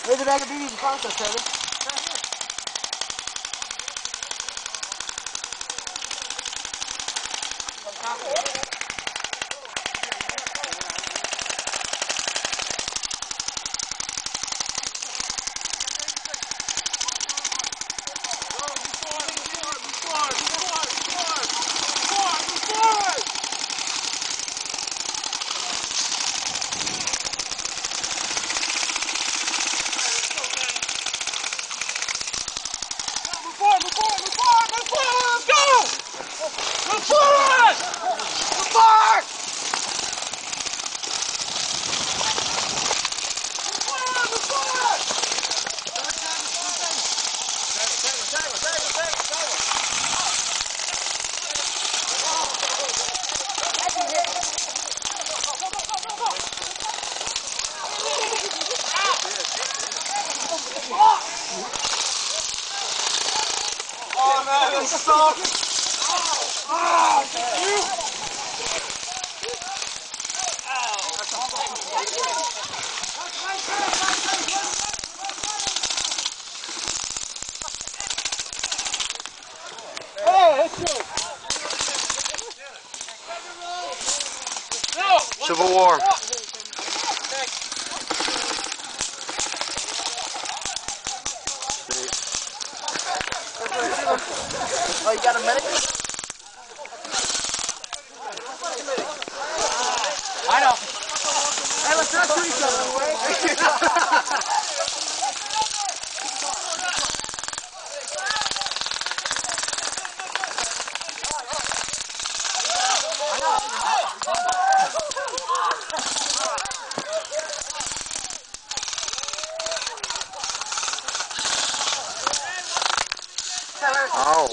Where's the bag of BBs and pasta, Toby? Oh man, that's stuck! Civil War. Oh, you got a medic? I know. Hey, let's not shoot each other. Oh.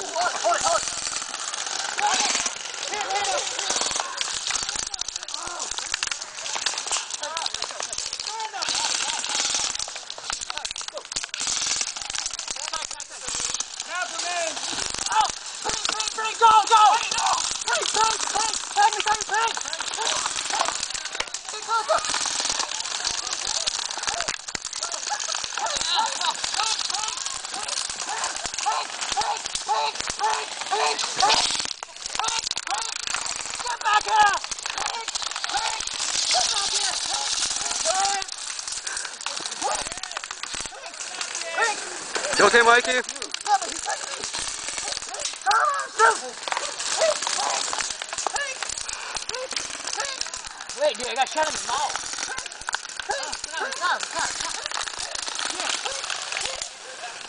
You okay, Mikey? Wait, dude, I got shot in the mouth.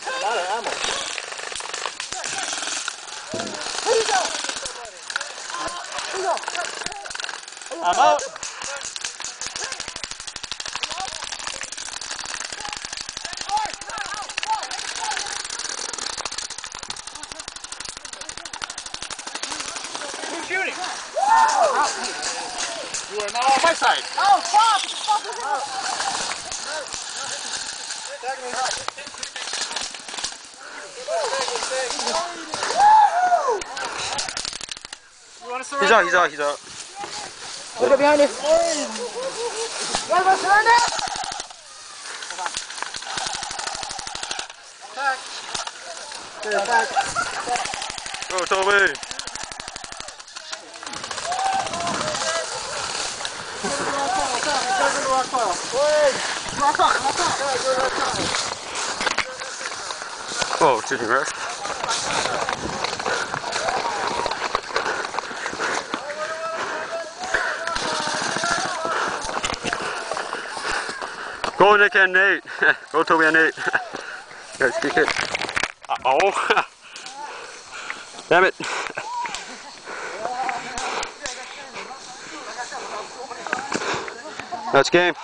A lot of ammo. Here you go. I'm out. Who's shooting? You are now on my side. Oh, fuck! He's out. Look up behind you. You want to surrender? Attack. Go, Toby. Oh, chicken rest. Go, Nick and Nate. Go, Toby and Nate. Guys, kick it. Oh. Damn it. That's game.